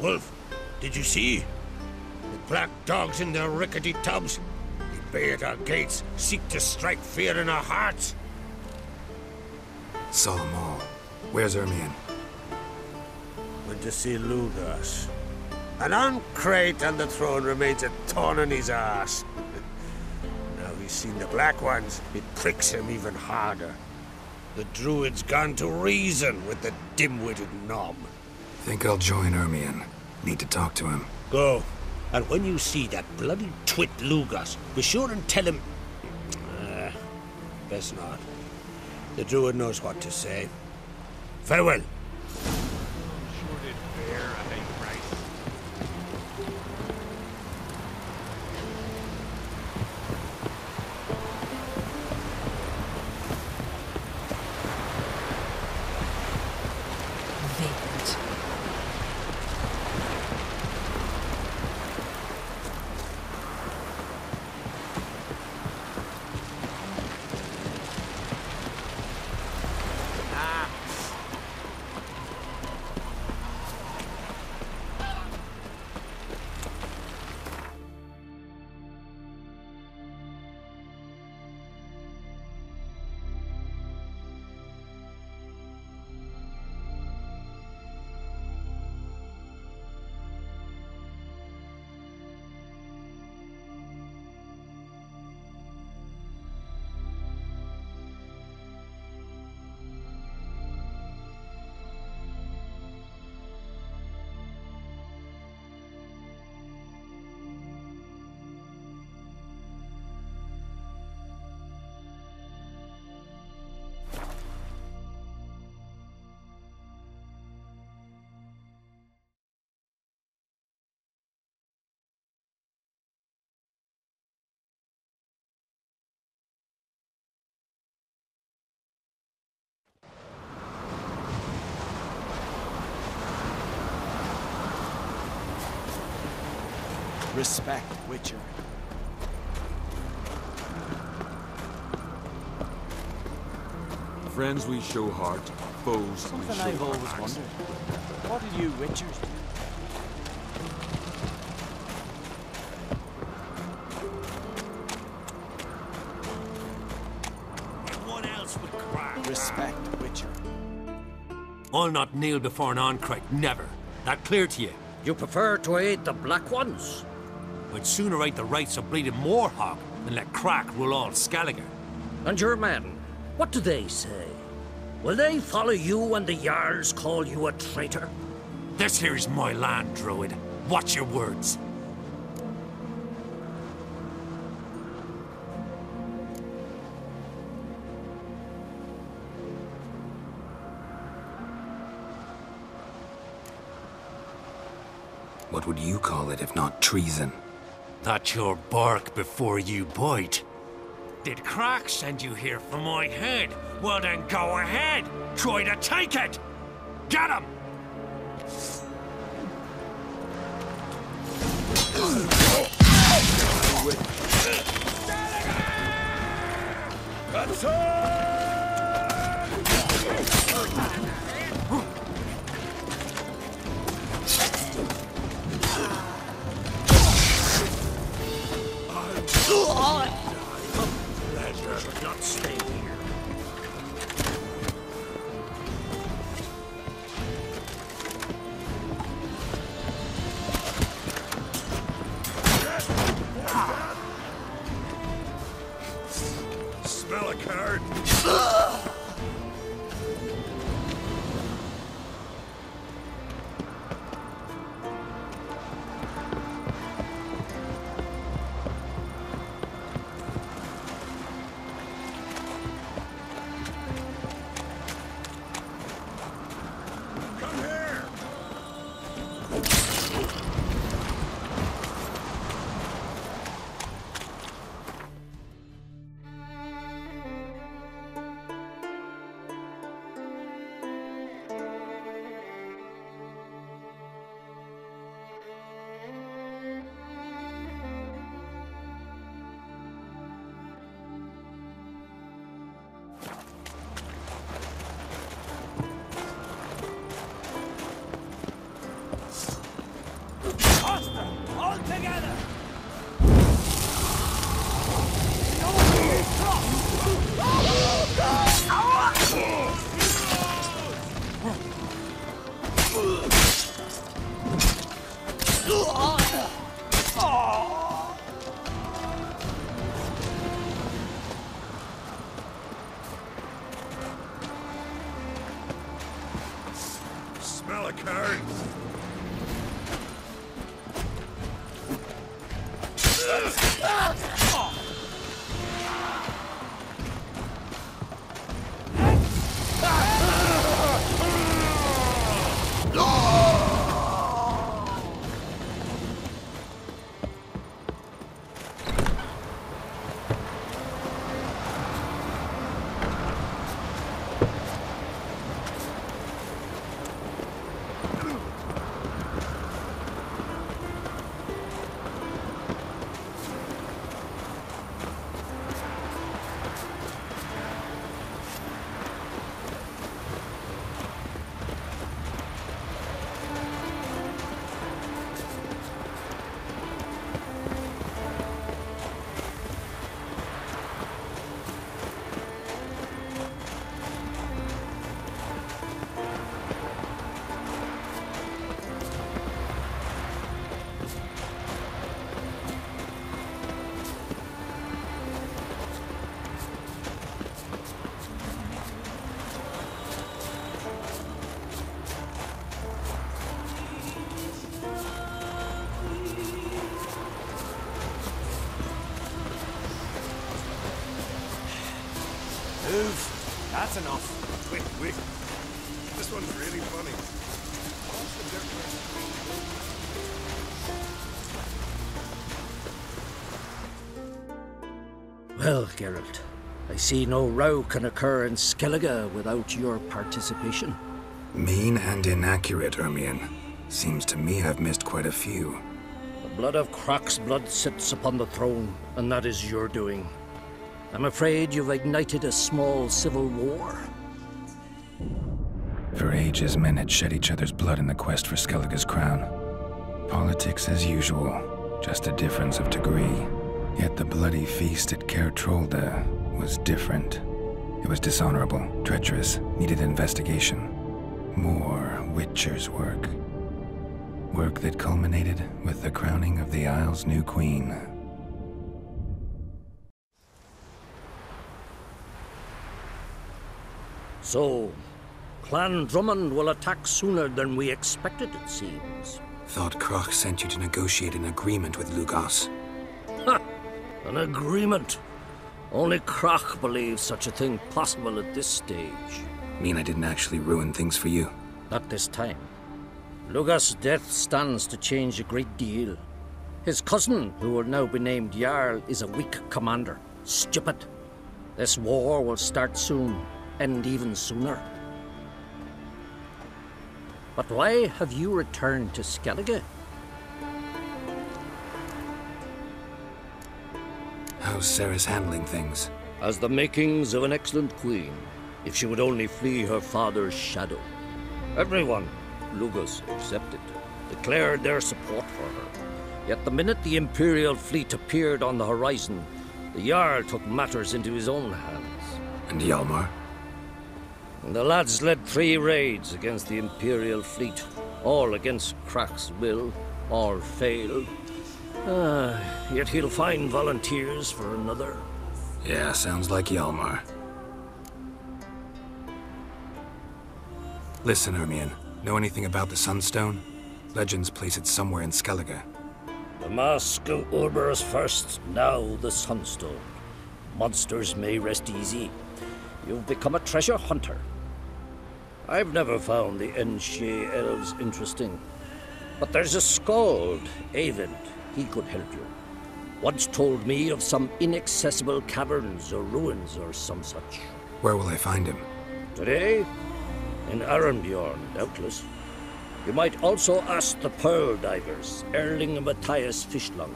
Wolf, did you see? The black dogs in their rickety tubs. They bay at our gates, seek to strike fear in our hearts. Saw them all. Where's Ermion? Went to see Lugas. An uncrate on the throne remains a thorn in his arse. Now he's seen the Black Ones, it pricks him even harder. The Druid's gone to reason with the dim-witted knob. Think I'll join Ermion. Need to talk to him. Go. And when you see that bloody twit Lugas, be sure and tell him... best not. The Druid knows what to say. Farewell. Respect, Witcher. Friends we show heart, foes we Something show I've always axe. wondered. What do you Witchers do? Everyone else would cry. Respect, Witcher. I'll not kneel before an Oncrite, never. That clear to you? You prefer to aid the Black Ones? I'd sooner right the rights of bleeding Moorhog than let Crack rule all Skellige. And your men, what do they say? Will they follow you when the Jarls call you a traitor? This here's my land, Druid. Watch your words. What would you call it if not treason? That's your bark before you bite. Did Crack send you here for my head? Well then go ahead! Try to take it! Get him! Pleasure should not stay here. Smell a card. Together! Smell a card. Move. That's enough. Wait, wait. This one's really funny. What's the difference? Well, Geralt, I see no row can occur in Skellige without your participation. Mean and inaccurate, Ermion. Seems to me I've missed quite a few. The blood of Croc's blood sits upon the throne, and that is your doing. I'm afraid you've ignited a small civil war. For ages, men had shed each other's blood in the quest for Skellige's crown. Politics as usual, just a difference of degree. Yet the bloody feast at Caer Trolda was different. It was dishonorable, treacherous, needed investigation. More Witcher's work. Work that culminated with the crowning of the Isle's new queen. So, Clan Drummond will attack sooner than we expected, it seems. Thought Croc sent you to negotiate an agreement with Lugos. Ha! An agreement. Only Croc believes such a thing possible at this stage. Mean I didn't actually ruin things for you? Not this time. Lugos' death stands to change a great deal. His cousin, who will now be named Jarl, is a weak commander. Stupid. This war will start soon, end even sooner. But why have you returned to Skellige? How's Sarah's handling things? Has the makings of an excellent queen, if she would only flee her father's shadow. Everyone, Lugos excepted, declared their support for her. Yet the minute the Imperial fleet appeared on the horizon, the Jarl took matters into his own hands. And Hjalmar? And the lads led 3 raids against the Imperial fleet, all against Croc's will, all failed. Yet he'll find volunteers for another. Yeah, sounds like Hjalmar. Listen, Ermion, know anything about the SunStone? Legends place it somewhere in Skellige. The Mask of Urber's first, now the SunStone. Monsters may rest easy. You've become a treasure hunter. I've never found the Enshe elves interesting. But there's a skald, Eyvind. He could help you. Once told me of some inaccessible caverns or ruins or some such. Where will I find him? Today? In Arnbjorn, doubtless. You might also ask the pearl divers, Erling and Matthias Fishlung.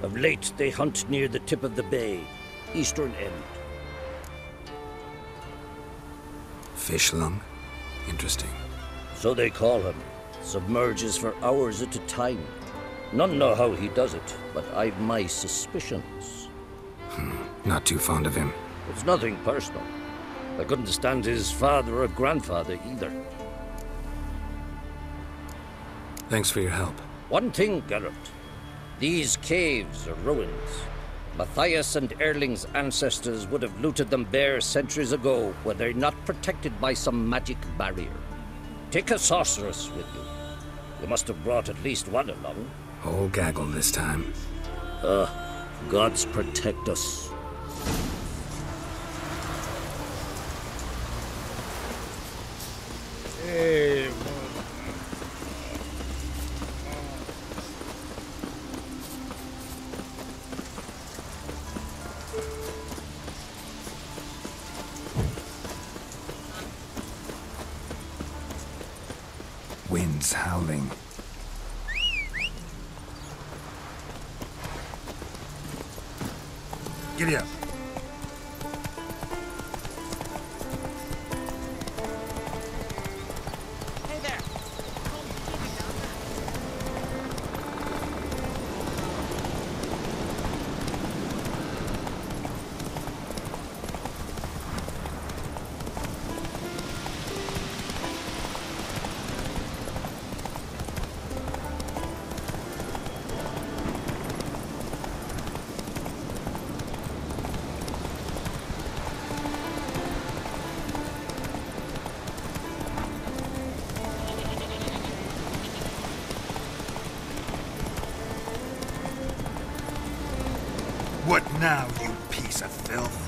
Of late, they hunt near the tip of the bay, eastern end. Fishlung? Interesting. So they call him. Submerges for hours at a time. None know how he does it, but I've my suspicions. Not too fond of him. It's nothing personal. I couldn't stand his father or grandfather either. Thanks for your help. One thing, Geralt. These caves are ruins. Matthias and Erling's ancestors would have looted them bare centuries ago were they not protected by some magic barrier. Take a sorceress with you. You must have brought at least one along. Whole gaggle this time. Gods protect us. Hey, Winds howling. giddy up. Hey there! What now, you piece of filth?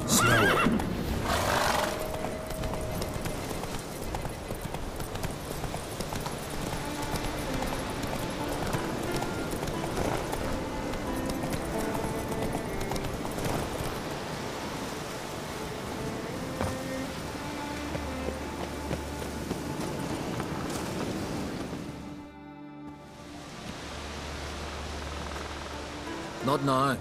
Slower. Not now.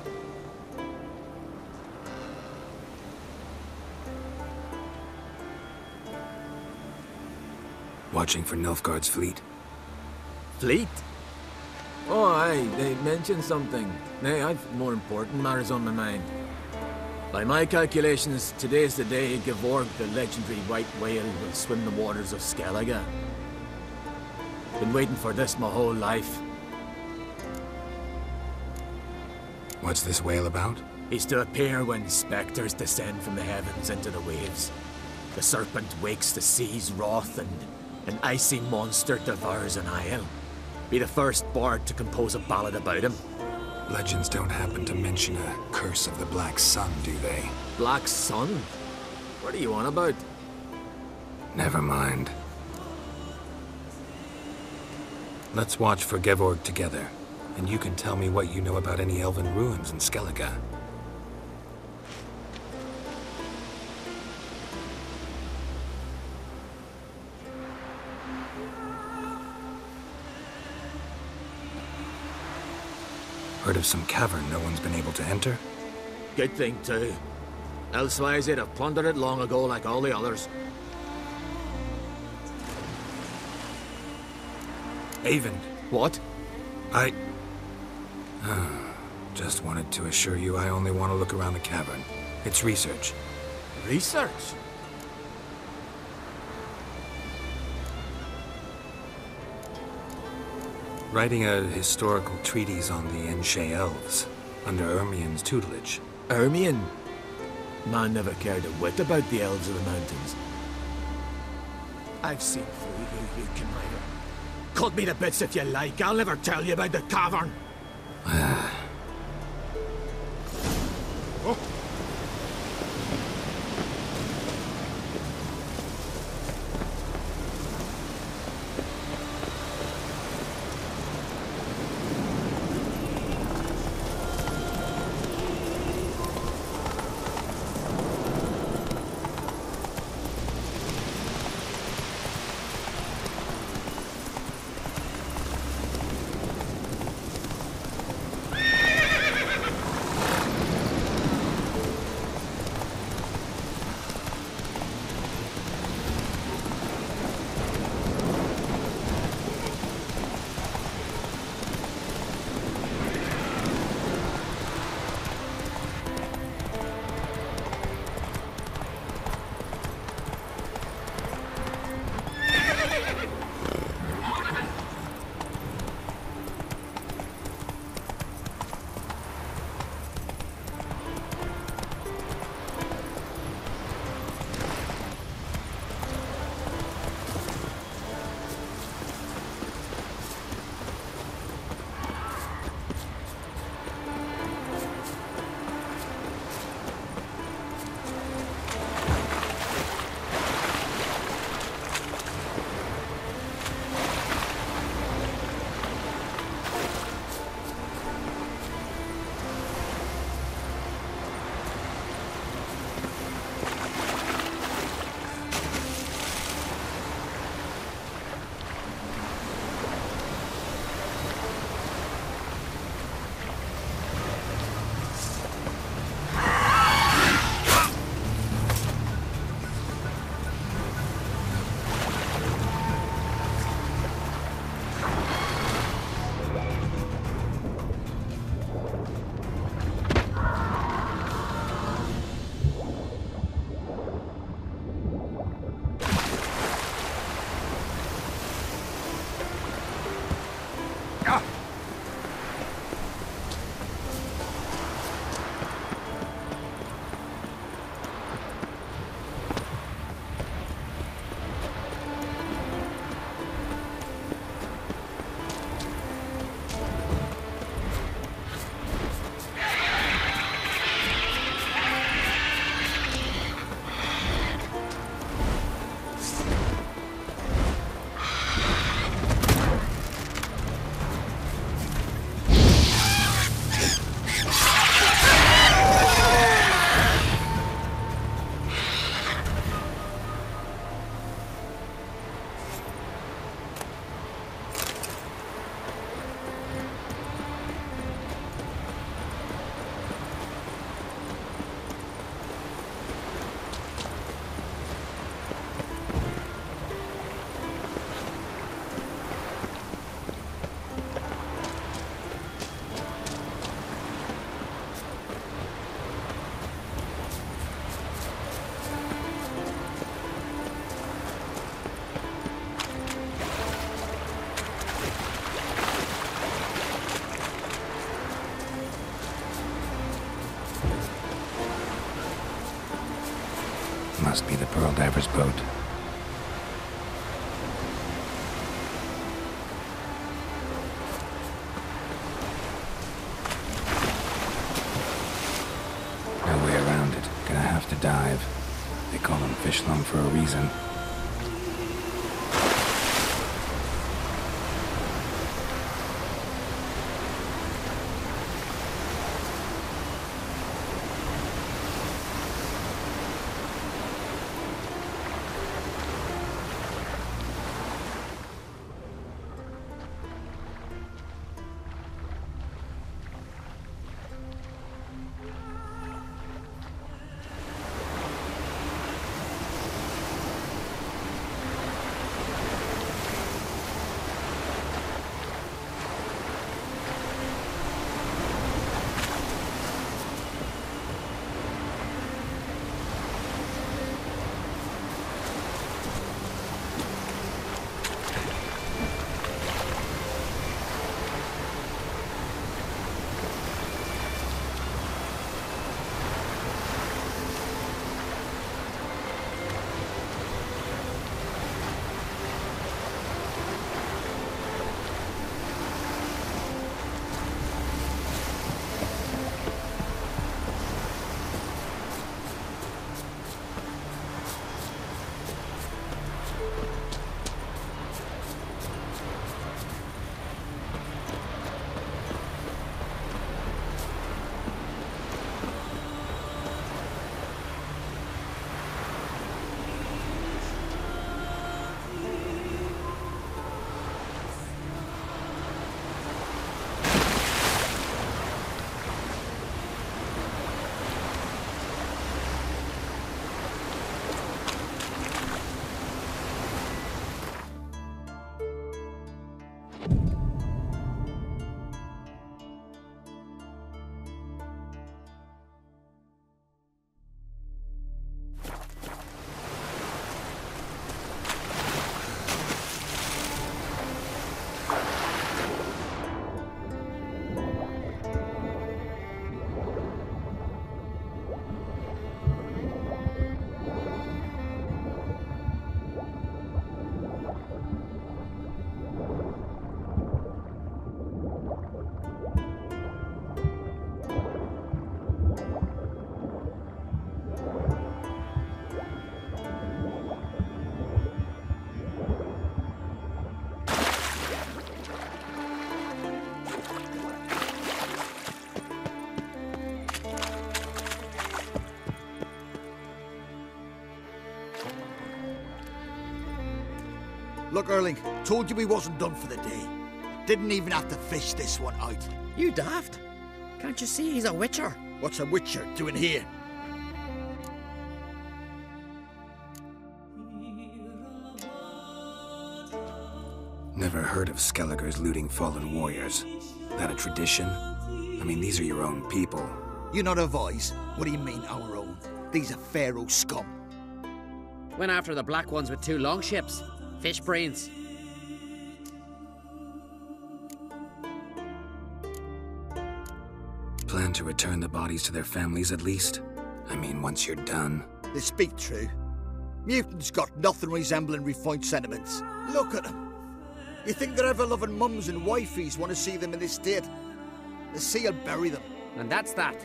Watching for Nilfgaard's fleet. Fleet? Oh, aye, they mentioned something. Nay, I've more important matters on my mind. By my calculations, today's the day Gevorg, the legendary white whale, will swim the waters of Skellige. Been waiting for this my whole life. What's this whale about? He's to appear when spectres descend from the heavens into the waves. The serpent wakes the sea's wrath and an icy monster devours an isle. Be the first bard to compose a ballad about him. Legends don't happen to mention a curse of the Black Sun, do they? Black Sun? What are you on about? Never mind. Let's watch for Gevorg together, and you can tell me what you know about any elven ruins in Skellige. Heard of some cavern no one's been able to enter? Good thing, too. Elsewise, they'd have plundered it long ago like all the others. Avon. What? I... just wanted to assure you I only want to look around the cavern. It's research. Research? Writing a historical treatise on the Enshe elves, under Ermien's tutelage. Ermien? Man never cared a whit about the elves of the mountains. I've seen through you, you conniver. Cut me to bits if you like, I'll never tell you about the cavern. Must be the Pearl Diver's boat. No way around it. Gonna have to dive. They call them fish lung for a reason. Look, Erling, told you we wasn't done for the day. Didn't even have to fish this one out. You daft? Can't you see he's a witcher? What's a witcher doing here? Never heard of Skelligers looting fallen warriors. That a tradition? I mean, these are your own people. You not a voice? What do you mean, our own? These are Pharaoh scum. Went after the black ones with 2 longships. Fish brains. plan to return the bodies to their families at least? I mean, once you're done. They speak true. Mutants got nothing resembling refined sentiments. Look at them. You think their ever-loving mums and wifeys want to see them in this state? The sea will bury them. And that's that.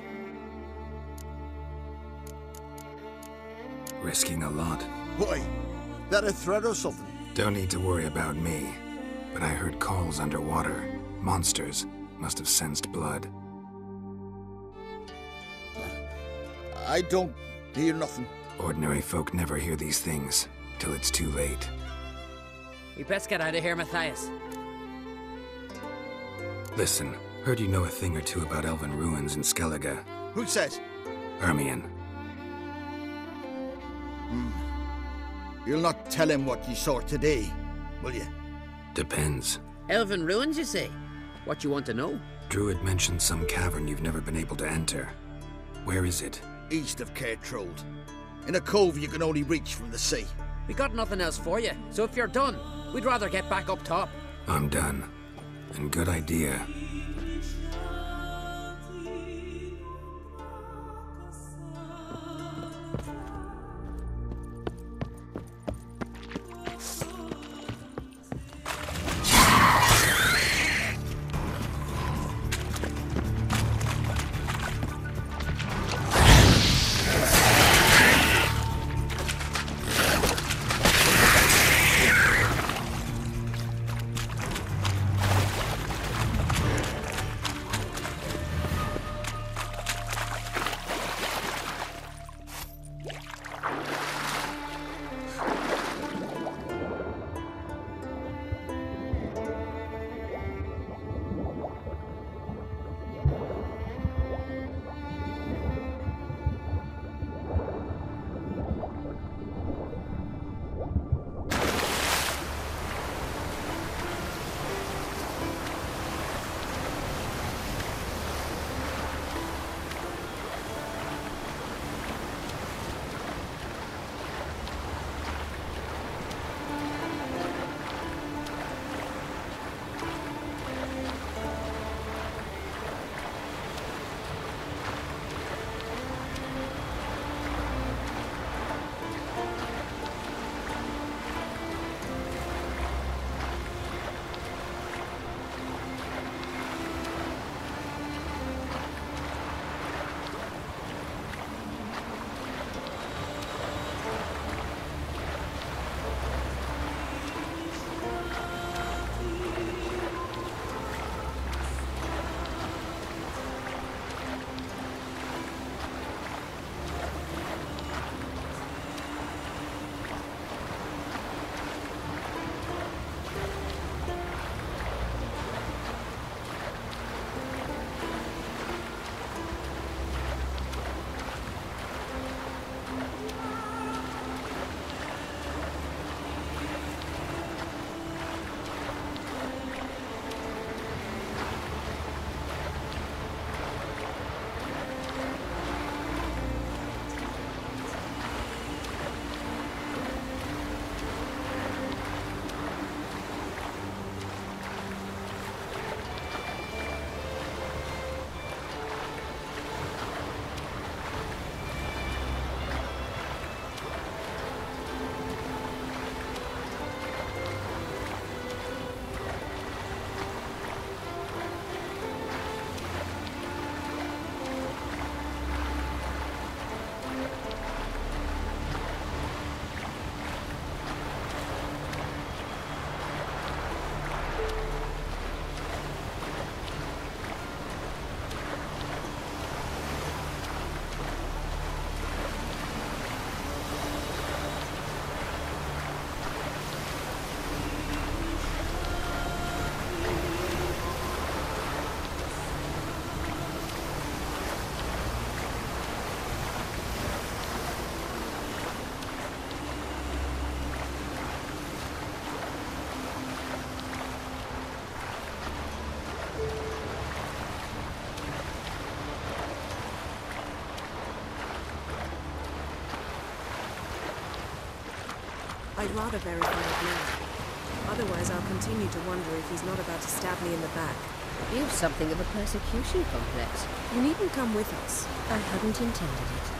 Risking a lot. Why? That a threat or something? Don't need to worry about me. But I heard calls underwater. Monsters must have sensed blood. I don't hear nothing. Ordinary folk never hear these things till it's too late. We best get out of here, Matthias. Listen, heard you know a thing or two about elven ruins in Skellige. Who says? Ermion. You'll not tell him what you saw today, will you? Depends. Elven ruins, you say? What you want to know? Druid mentioned some cavern you've never been able to enter. Where is it? East of Cairtrold. In a cove you can only reach from the sea. We got nothing else for you, so if you're done, we'd rather get back up top. I'm done. And good idea. I'd rather verify it now. Otherwise, I'll continue to wonder if he's not about to stab me in the back. You've something of a persecution complex. You needn't come with us. I hadn't intended it.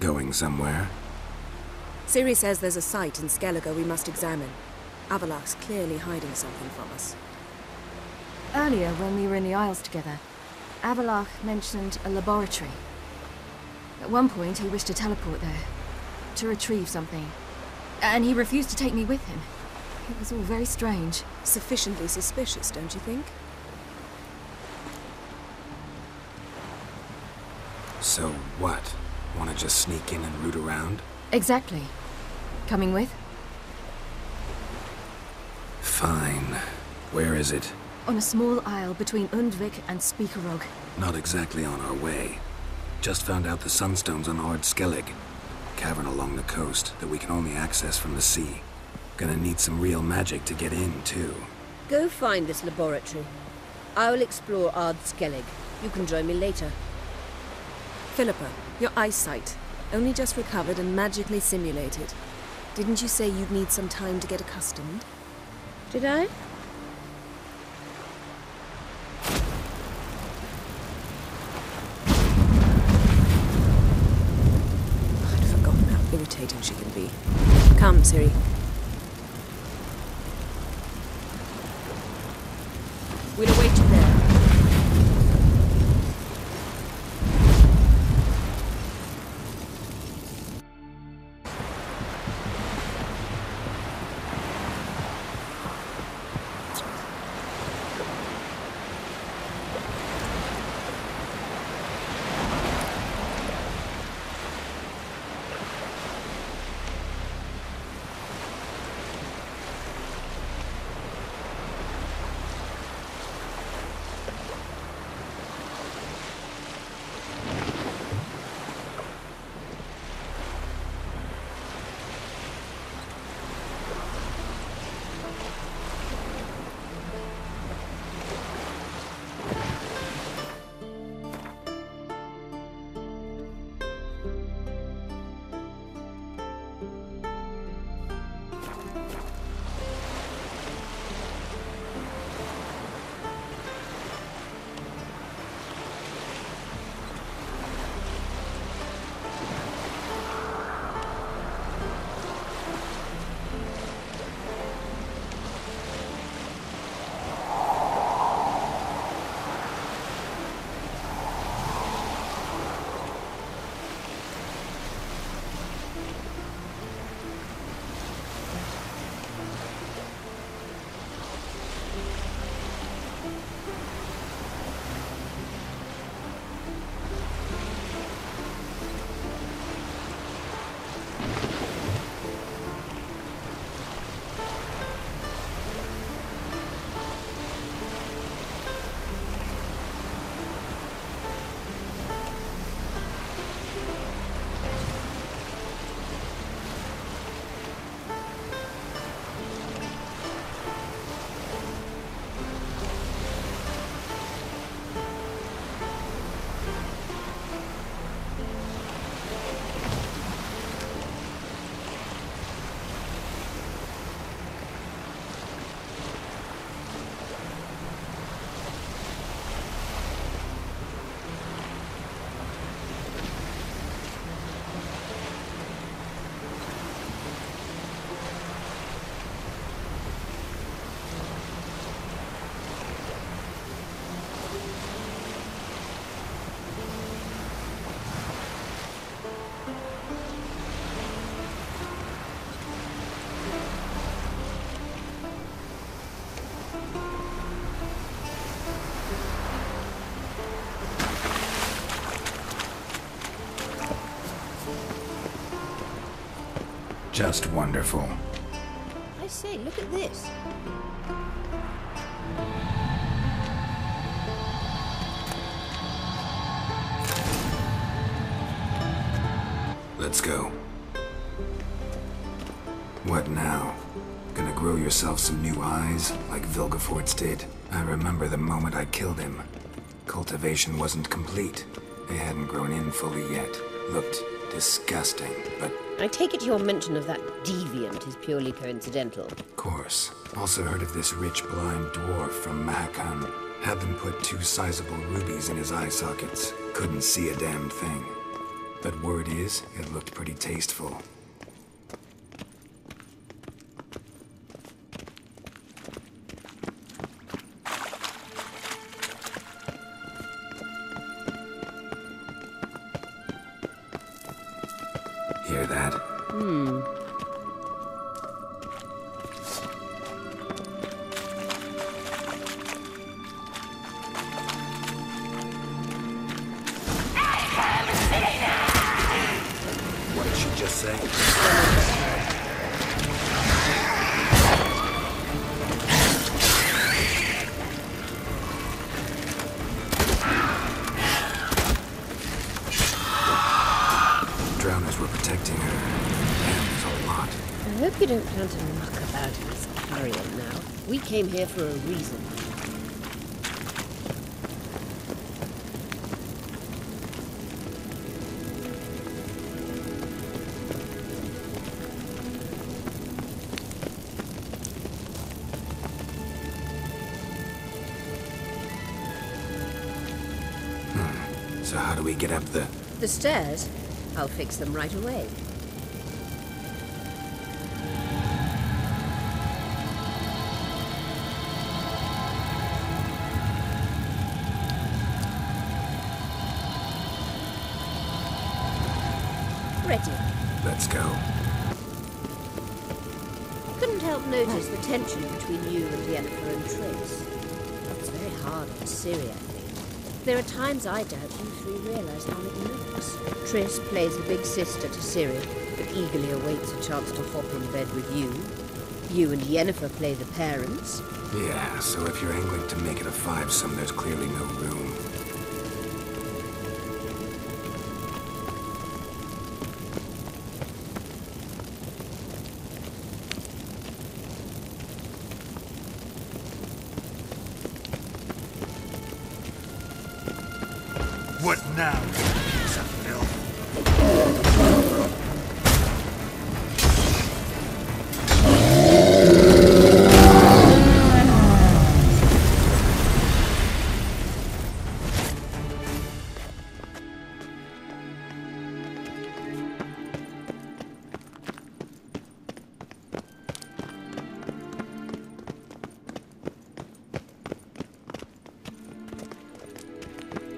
Going somewhere? Ciri says there's a site in Skellige we must examine. Avalach's clearly hiding something from us. Earlier, when we were in the Isles together, Avalach mentioned a laboratory. At one point, he wished to teleport there, to retrieve something. And he refused to take me with him. It was all very strange. Sufficiently suspicious, don't you think? So what? Want to just sneak in and root around? Exactly. Coming with? Fine. Where is it? On a small isle between Undvik and Speakerog. Not exactly on our way. Just found out the SunStone's on Ard Skellig. Cavern along the coast that we can only access from the sea. Gonna need some real magic to get in, too. Go find this laboratory. I will explore Ard Skellig. You can join me later. Philippa, your eyesight. Only just recovered and magically simulated. Didn't you say you'd need some time to get accustomed? Did I? I'd forgotten how irritating she can be. Come, Ciri. We'll await you there. Just wonderful. I say, look at this. Let's go. What now? Gonna grow yourself some new eyes, like Vilgefortz did? I remember the moment I killed him. Cultivation wasn't complete. They hadn't grown in fully yet. Looked disgusting, but I take it your mention of that deviant is purely coincidental. Of course. Also heard of this rich blind dwarf from Mahakam. Had them put 2 sizable rubies in his eye sockets. Couldn't see a damn thing. But word is, it looked pretty tasteful. Hear that? What did she just say? Drowners were protecting her. And there's a lot. I hope you don't plan to muck about in this carrion now. We came here for a reason. So how do we get up the... The stairs? I'll fix them right away. Ready. Let's go. Couldn't help notice the tension between you and Yennefer and Triss. It's very hard for Ciri, I think. There are times I doubt you three realize how it looks. Triss plays the big sister to Ciri, but eagerly awaits a chance to hop in bed with you. You and Yennefer play the parents. Yeah, so if you're angling to make it a 5-some, there's clearly no room. What now, piece of filth?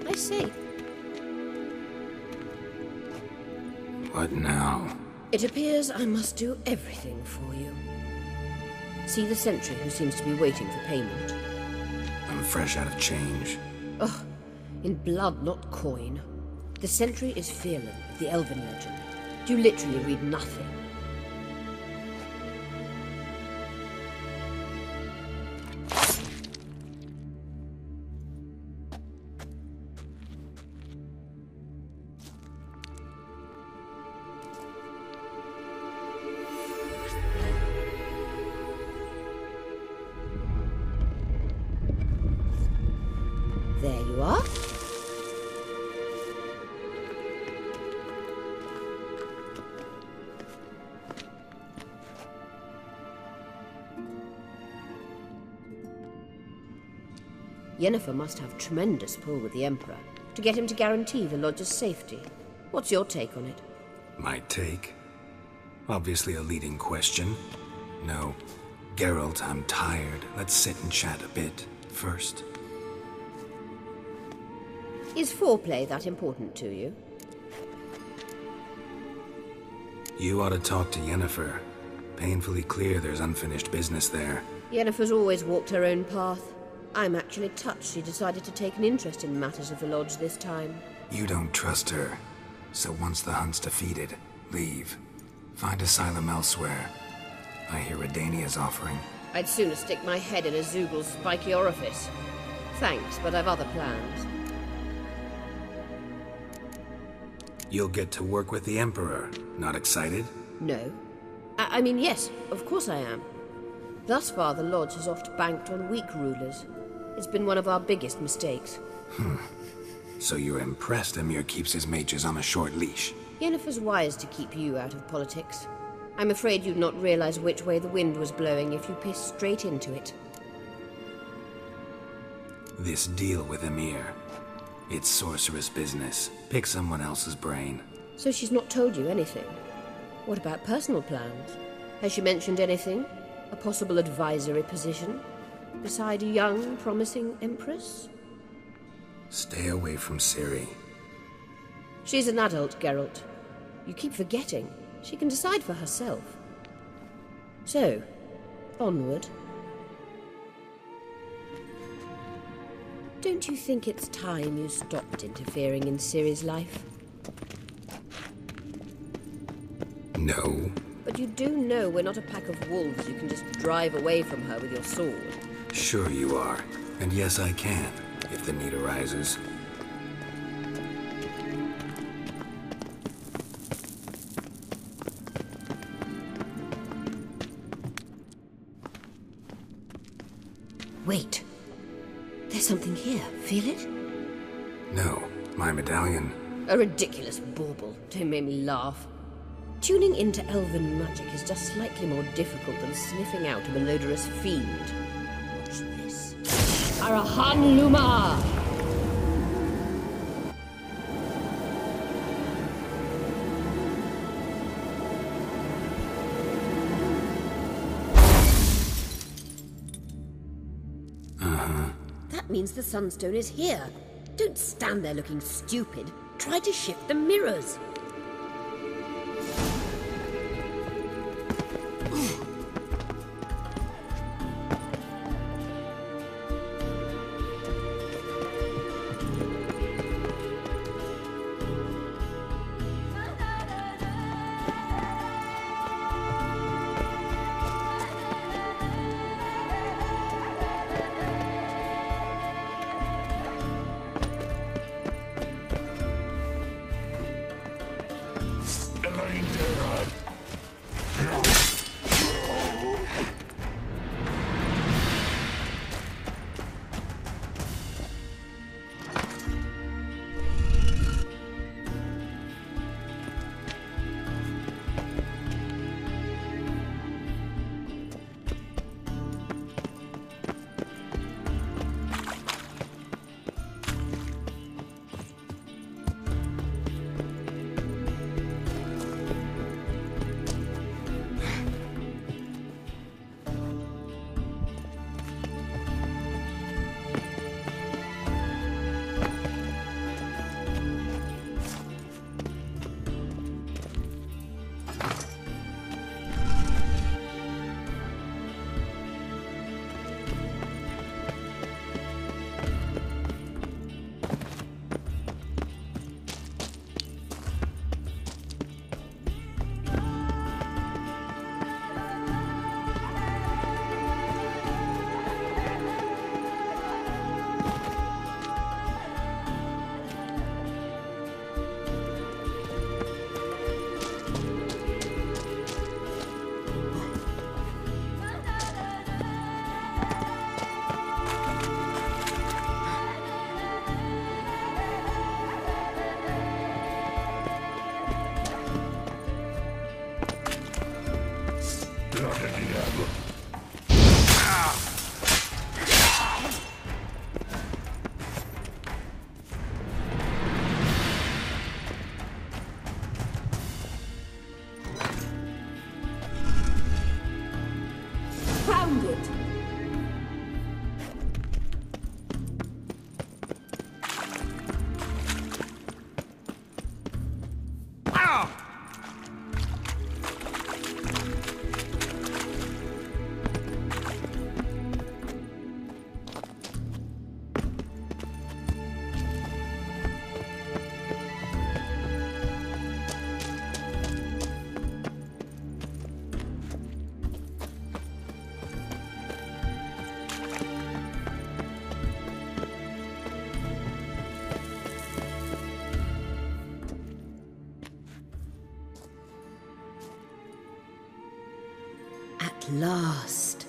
I see. What now? It appears I must do everything for you. See the sentry who seems to be waiting for payment? I'm fresh out of change. Oh, in blood, not coin. The sentry is Phelan of the Elven legend. You literally read nothing. There you are. Yennefer must have tremendous pull with the Emperor to get him to guarantee the Lodge's safety. What's your take on it? My take? Obviously a leading question. No. Geralt, I'm tired. Let's sit and chat a bit first. Is foreplay that important to you? You ought to talk to Yennefer. Painfully clear there's unfinished business there. Yennefer's always walked her own path. I'm actually touched she decided to take an interest in matters of the Lodge this time. You don't trust her. So once the hunt's defeated, leave. Find asylum elsewhere. I hear Redania's offering. I'd sooner stick my head in a Zoogl's spiky orifice. Thanks, but I've other plans. You'll get to work with the Emperor. Not excited? No. I mean, yes, of course I am. Thus far, the Lodge has oft banked on weak rulers. It's been one of our biggest mistakes. So you're impressed Emir keeps his mages on a short leash? Yennefer's wise to keep you out of politics. I'm afraid you'd not realize which way the wind was blowing if you pissed straight into it. This deal with Emir. It's sorceress business. Pick someone else's brain. So she's not told you anything? What about personal plans? Has she mentioned anything? A possible advisory position? Beside a young, promising empress? Stay away from Ciri. She's an adult, Geralt. You keep forgetting. She can decide for herself. So, onward. Don't you think it's time you stopped interfering in Ciri's life? No. But you do know we're not a pack of wolves you can just drive away from her with your sword. Sure you are. And yes, I can, if the need arises. Wait. There's something here. Feel it? No. My medallion. A ridiculous bauble. Don't make me laugh. Tuning into elven magic is just slightly more difficult than sniffing out a malodorous fiend. Watch this. Arahan Luma! That means the SunStone is here. Don't stand there looking stupid. Try to shift the mirrors. Last.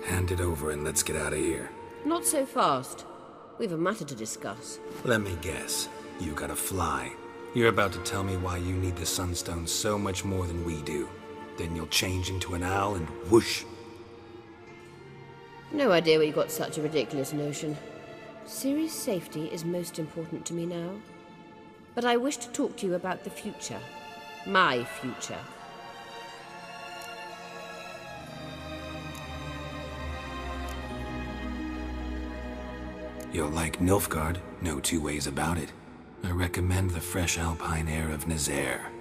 Hand it over and let's get out of here. Not so fast. We've a matter to discuss. Let me guess. You gotta fly. You're about to tell me why you need the SunStone so much more than we do. Then you'll change into an owl and whoosh. No idea where you got such a ridiculous notion. Ciri's safety is most important to me now. But I wish to talk to you about the future. My future. You'll like Nilfgaard, no two ways about it. I recommend the fresh alpine air of Nazaire.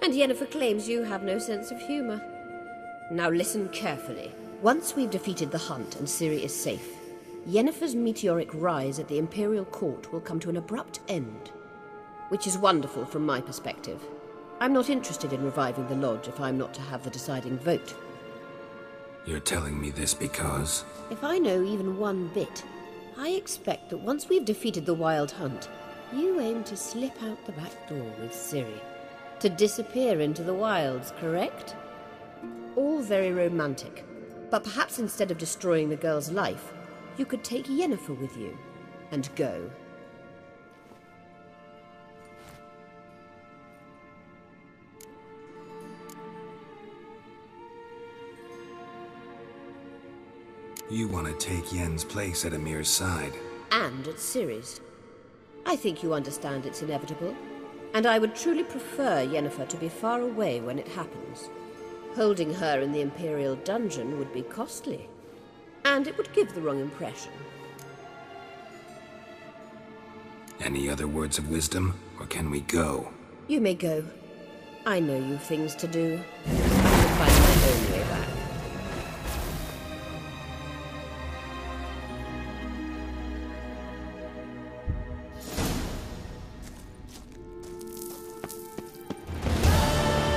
And Yennefer claims you have no sense of humor. Now listen carefully. Once we've defeated the hunt and Ciri is safe, Yennefer's meteoric rise at the Imperial Court will come to an abrupt end. Which is wonderful from my perspective. I'm not interested in reviving the Lodge if I'm not to have the deciding vote. You're telling me this because... If I know even one bit, I expect that once we've defeated the Wild Hunt, you aim to slip out the back door with Ciri. To disappear into the wilds, correct? All very romantic. But perhaps instead of destroying the girl's life, you could take Yennefer with you and go. You want to take Yen's place at Amir's side. And at Ciri's. I think you understand it's inevitable. And I would truly prefer Yennefer to be far away when it happens. Holding her in the Imperial dungeon would be costly. And it would give the wrong impression. Any other words of wisdom, or can we go? You may go. I know you've things to do. I'll find my own way back.